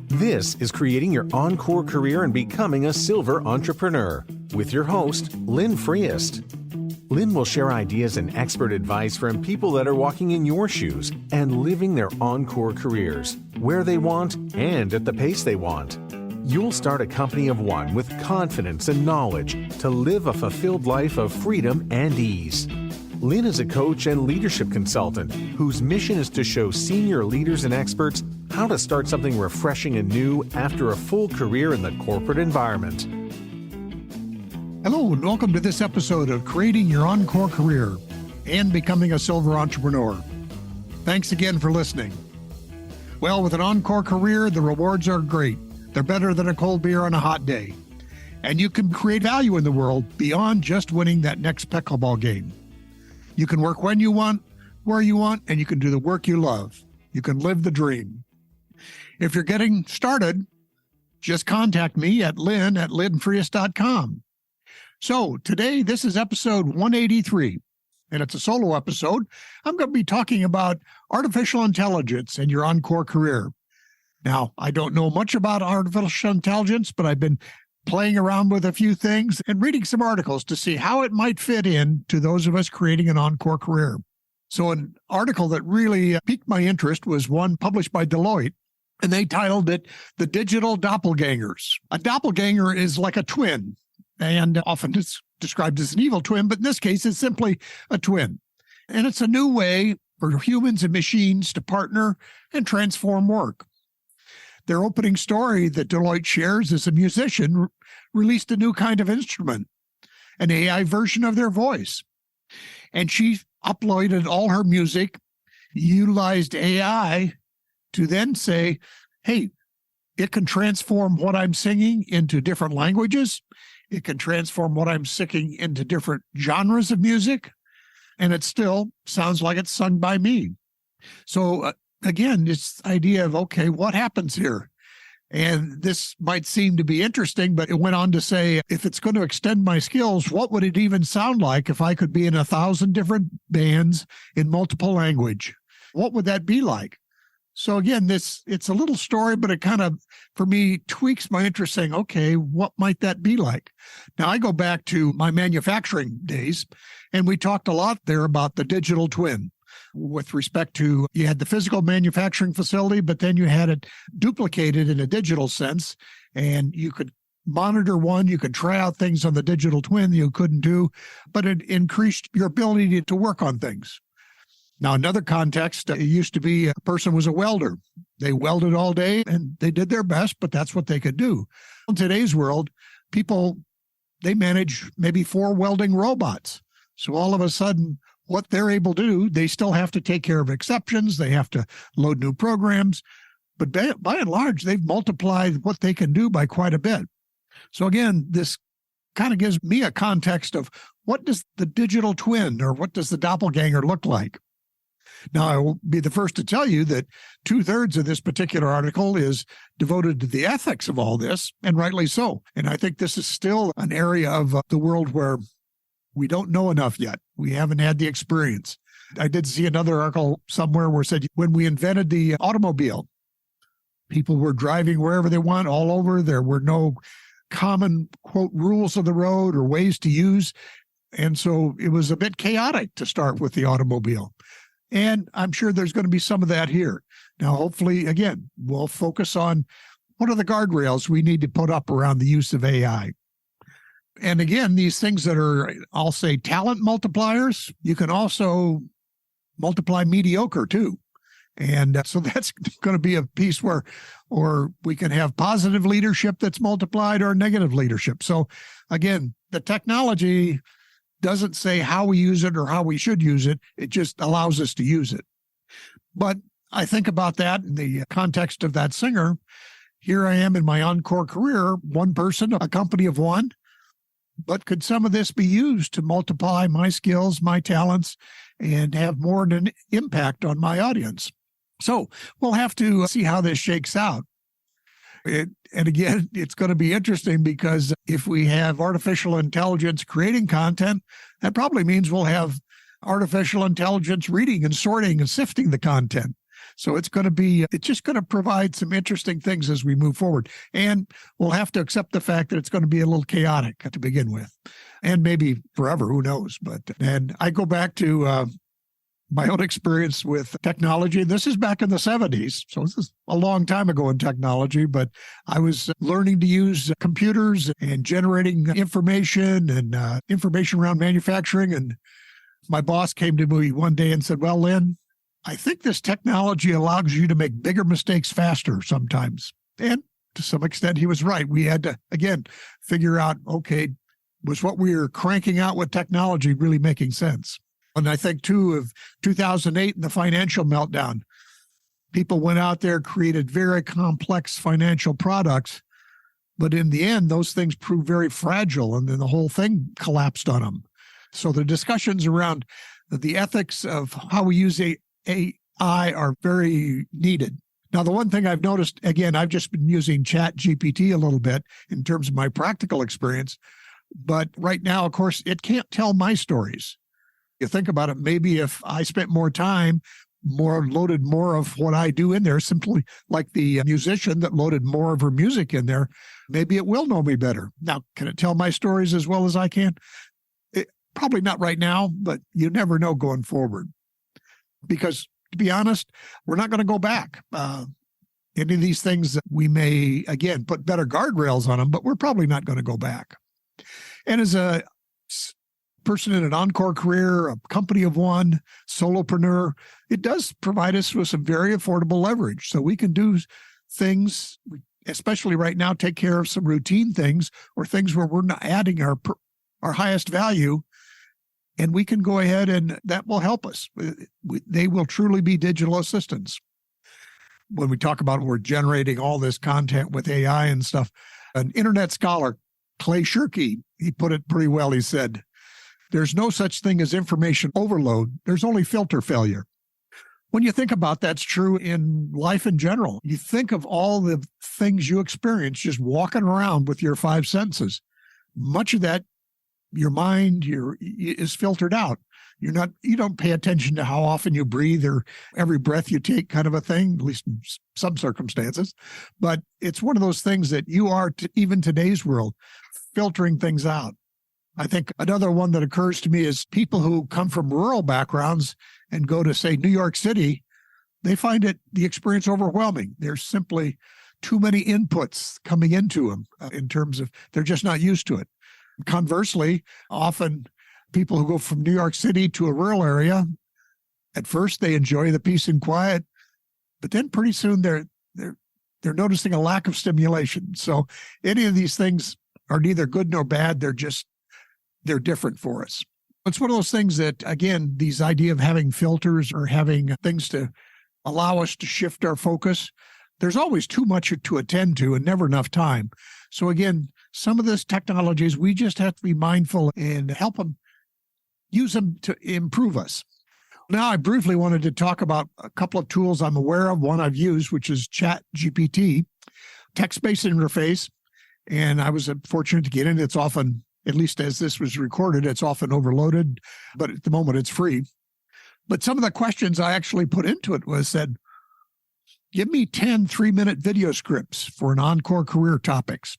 This is Creating Your Encore Career and Becoming a Silver Entrepreneur with your host, Lynn Freest. Lynn will share ideas and expert advice from people that are walking in your shoes and living their encore careers, where they want and at the pace they want. You'll start a company of one with confidence and knowledge to live a fulfilled life of freedom and ease. Lynn is a coach and leadership consultant whose mission is to show senior leaders and experts how to start something refreshing and new after a full career in the corporate environment. Hello, and welcome to this episode of Creating Your Encore Career and Becoming a Silver Entrepreneur. Thanks again for listening. Well, with an encore career, the rewards are great. They're better than a cold beer on a hot day. And you can create value in the world beyond just winning that next pickleball game. You can work when you want, where you want, and you can do the work you love. You can live the dream. If you're getting started, just contact me at lynn@lynnfreest.com. So today, this is episode 183, and it's a solo episode. I'm going to be talking about artificial intelligence and your encore career. Now, I don't know much about artificial intelligence, but I've been playing around with a few things and reading some articles to see how it might fit in to those of us creating an encore career. So an article that really piqued my interest was one published by Deloitte, and they titled it The Digital Doppelgangers. A doppelganger is like a twin, and often it's described as an evil twin, but in this case, it's simply a twin. And it's a new way for humans and machines to partner and transform work. Their opening story that Deloitte shares is a musician released a new kind of instrument, an AI version of their voice. And she uploaded all her music, utilized AI to then say, hey, it can transform what I'm singing into different languages. It can transform what I'm singing into different genres of music. And it still sounds like it's sung by me. So again, this idea of, okay, what happens here? And this might seem to be interesting, but it went on to say, if it's going to extend my skills, what would it even sound like if I could be in 1,000 different bands in multiple language? What would that be like? So again, it's a little story, but it kind of, for me, tweaks my interest saying, okay, what might that be like? Now, I go back to my manufacturing days, and we talked a lot there about the digital twin. With respect to, you had the physical manufacturing facility, but then you had it duplicated in a digital sense, and you could monitor one, you could try out things on the digital twin you couldn't do, but it increased your ability to work on things. Now, another context, it used to be a person was a welder. They welded all day and they did their best, but that's what they could do. In today's world, people, they manage maybe 4 welding robots. So all of a sudden, what they're able to do, they still have to take care of exceptions. They have to load new programs. But by and large, they've multiplied what they can do by quite a bit. So again, this kind of gives me a context of what does the digital twin or what does the doppelganger look like? Now, I will be the first to tell you that 2/3 of this particular article is devoted to the ethics of all this, and rightly so. And I think this is still an area of the world where we don't know enough yet. We haven't had the experience. I did see another article somewhere where it said when we invented the automobile, people were driving wherever they want, all over. There were no common, quote, rules of the road or ways to use. And so it was a bit chaotic to start with the automobile. And I'm sure there's going to be some of that here. Now, hopefully, again, we'll focus on what are the guardrails we need to put up around the use of AI. And again, these things that are, I'll say, talent multipliers, you can also multiply mediocre too. And so that's going to be a piece where, or we can have positive leadership that's multiplied or negative leadership. So again, the technology doesn't say how we use it or how we should use it. It just allows us to use it. But I think about that in the context of that singer. Here I am in my encore career, one person, a company of one. But could some of this be used to multiply my skills, my talents, and have more of an impact on my audience? So we'll have to see how this shakes out. And again, it's going to be interesting because if we have artificial intelligence creating content, that probably means we'll have artificial intelligence reading and sorting and sifting the content. So it's just going to provide some interesting things as we move forward. And we'll have to accept the fact that it's going to be a little chaotic to begin with, and maybe forever, who knows. And I go back to my own experience with technology. This is back in the 70s. So this is a long time ago in technology, but I was learning to use computers and generating information and information around manufacturing. And my boss came to me one day and said, "Well, Lynn, I think this technology allows you to make bigger mistakes faster sometimes." And to some extent, he was right. We had to, again, figure out, okay, was what we were cranking out with technology really making sense? And I think, too, of 2008 and the financial meltdown, people went out there, created very complex financial products, but in the end, those things proved very fragile, and then the whole thing collapsed on them. So the discussions around the ethics of how we use AI are very needed. Now, the one thing I've noticed, again, I've just been using ChatGPT a little bit in terms of my practical experience, but right now, of course, it can't tell my stories. You think about it, maybe if I spent more time, loaded more of what I do in there, simply like the musician that loaded more of her music in there, maybe it will know me better. Now, can it tell my stories as well as I can? Probably not right now, but you never know going forward. Because to be honest, we're not going to go back. Any of these things, we may, again, put better guardrails on them, but we're probably not going to go back. And as a person in an encore career, a company of one, solopreneur, it does provide us with some very affordable leverage. So we can do things, especially right now, take care of some routine things or things where we're not adding our highest value. And we can go ahead and that will help us. They will truly be digital assistants. When we talk about we're generating all this content with AI and stuff, an internet scholar, Clay Shirky, he put it pretty well. He said, "There's no such thing as information overload. There's only filter failure." When you think about that's true in life in general. You think of all the things you experience just walking around with your five senses. Much of that, your mind is filtered out. You don't pay attention to how often you breathe or every breath you take, kind of a thing, at least in some circumstances. But it's one of those things that you are, even today's world, filtering things out. I think another one that occurs to me is people who come from rural backgrounds and go to, say, New York City, they find the experience overwhelming. There's simply too many inputs coming into them in terms of they're just not used to it. Conversely, often people who go from New York City to a rural area, at first they enjoy the peace and quiet, but then pretty soon they're noticing a lack of stimulation. So any of these things are neither good nor bad. They're different for us. It's one of those things that, again, these idea of having filters or having things to allow us to shift our focus, there's always too much to attend to and never enough time. So again, some of this technologies, we just have to be mindful and use them to improve us. Now, I briefly wanted to talk about a couple of tools I'm aware of. One I've used, which is ChatGPT, text-based interface. And I was fortunate to get in. It's often, at least as this was recorded, it's often overloaded, but at the moment it's free. But some of the questions I actually put into it said, give me 10 3-minute video scripts for an encore career topics.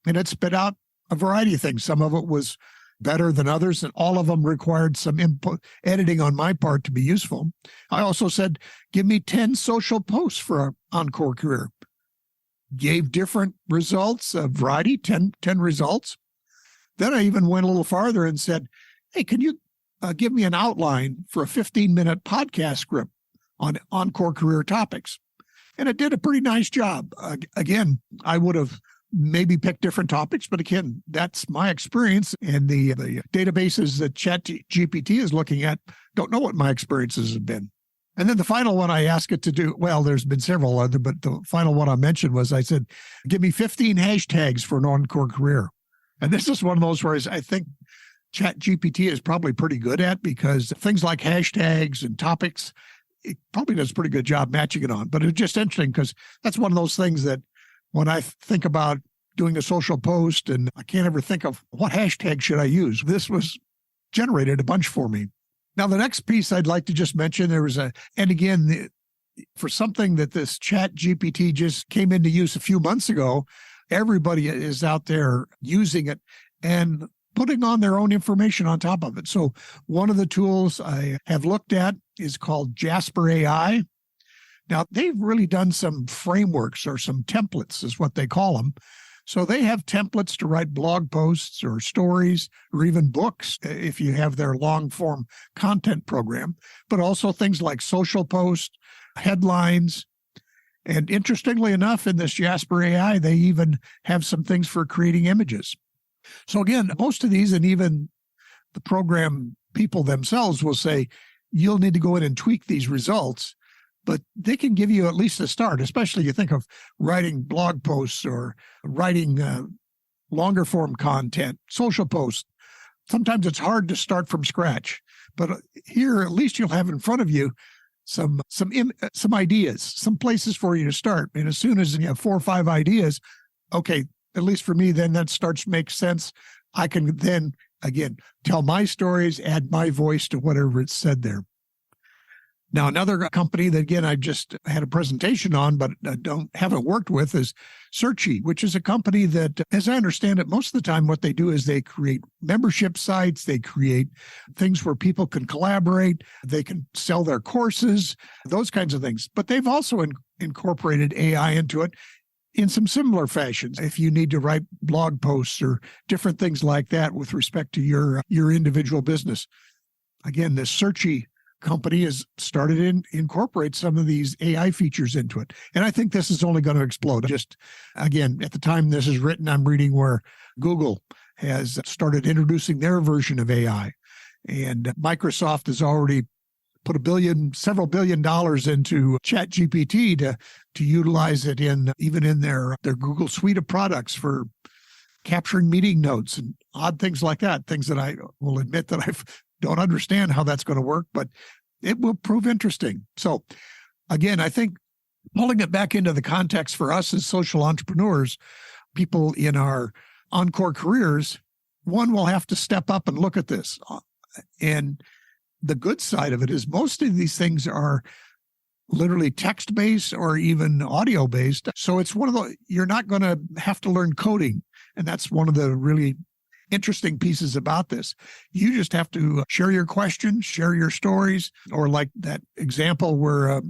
And it spit out a variety of things. Some of it was better than others, and all of them required some input editing on my part to be useful. I also said, give me 10 social posts for an encore career. Gave different results, a variety, 10 results. Then I even went a little farther and said, hey, can you give me an outline for a 15-minute podcast script on encore career topics? And it did a pretty nice job. Again, I would have maybe picked different topics, but again, that's my experience. And the databases that ChatGPT is looking at don't know what my experiences have been. And then the final one I asked it to do, well, there's been several other, but the final one I mentioned was I said, give me 15 hashtags for an encore career. And this is one of those where I think ChatGPT is probably pretty good at, because things like hashtags and topics, it probably does a pretty good job matching it on. But it's just interesting because that's one of those things that when I think about doing a social post and I can't ever think of what hashtag should I use, this was generated a bunch for me. Now, the next piece I'd like to just mention, and again, for something that this ChatGPT just came into use a few months ago, everybody is out there using it and putting on their own information on top of it. So one of the tools I have looked at is called Jasper AI. Now, they've really done some frameworks or some templates is what they call them. So they have templates to write blog posts or stories or even books if you have their long form content program, but also things like social posts, headlines. And interestingly enough, in this Jasper AI, they even have some things for creating images. So again, most of these and even the program people themselves will say, you'll need to go in and tweak these results. But they can give you at least a start, especially you think of writing blog posts or writing longer form content, social posts. Sometimes it's hard to start from scratch, but here at least you'll have in front of you some ideas, some places for you to start. And as soon as you have 4 or 5 ideas, okay, at least for me, then that starts to make sense. I can then again tell my stories, add my voice to whatever it's said there. Now, another company that, again, I just had a presentation on, but haven't worked with is Searchy, which is a company that, as I understand it, most of the time what they do is they create membership sites, they create things where people can collaborate, they can sell their courses, those kinds of things. But they've also incorporated AI into it in some similar fashions. If you need to write blog posts or different things like that with respect to your individual business. Again, this Searchy company has started to incorporate some of these AI features into it. And I think this is only going to explode. Just, again, at the time this is written, I'm reading where Google has started introducing their version of AI. And Microsoft has already put several billion dollars into ChatGPT to utilize it even in their Google suite of products for capturing meeting notes and odd things like that, things that I will admit that I don't understand how that's going to work, but it will prove interesting. So again, I think pulling it back into the context for us as social entrepreneurs, people in our encore careers, one will have to step up and look at this. And the good side of it is most of these things are literally text-based or even audio-based. So it's you're not going to have to learn coding. And that's one of the really interesting pieces about this. You just have to share your questions, share your stories, or like that example where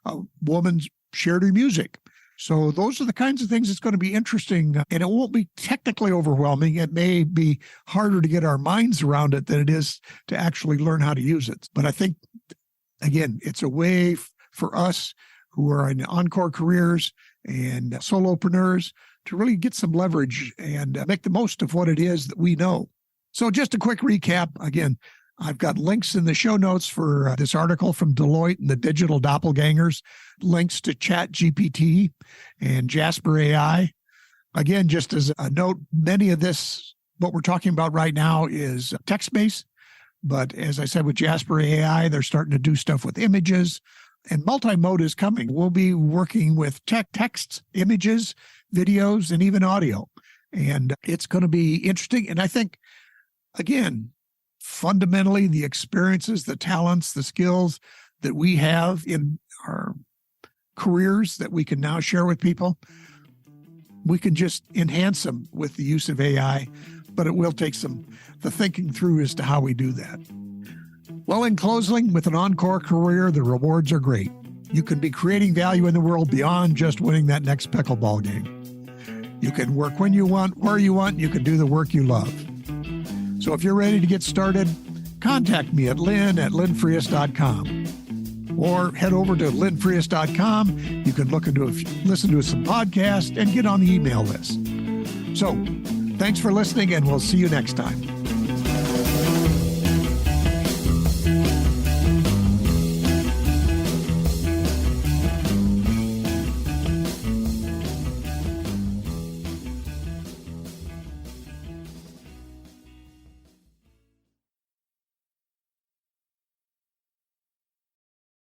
a woman shared her music. So those are the kinds of things that's going to be interesting, and it won't be technically overwhelming. It may be harder to get our minds around it than it is to actually learn how to use it. But I think, again, it's a way for us who are in encore careers and solopreneurs to really get some leverage and make the most of what it is that we know. So just a quick recap. Again, I've got links in the show notes for this article from Deloitte and the Digital Doppelgangers, links to ChatGPT and Jasper AI. Again, just as a note, many of this, what we're talking about right now is text-based. But as I said, with Jasper AI, they're starting to do stuff with images. And multi-mode is coming. We'll be working with text, images, videos, and even audio. And it's going to be interesting. And I think, again, fundamentally, the experiences, the talents, the skills that we have in our careers that we can now share with people, we can just enhance them with the use of AI. But it will take the thinking through as to how we do that. Well, in closing, with an encore career, the rewards are great. You can be creating value in the world beyond just winning that next pickleball game. You can work when you want, where you want. You can do the work you love. So if you're ready to get started, contact me at lynn@lynnfrias.com or head over to lynnfrias.com. You can listen to some podcasts and get on the email list. So thanks for listening, and we'll see you next time.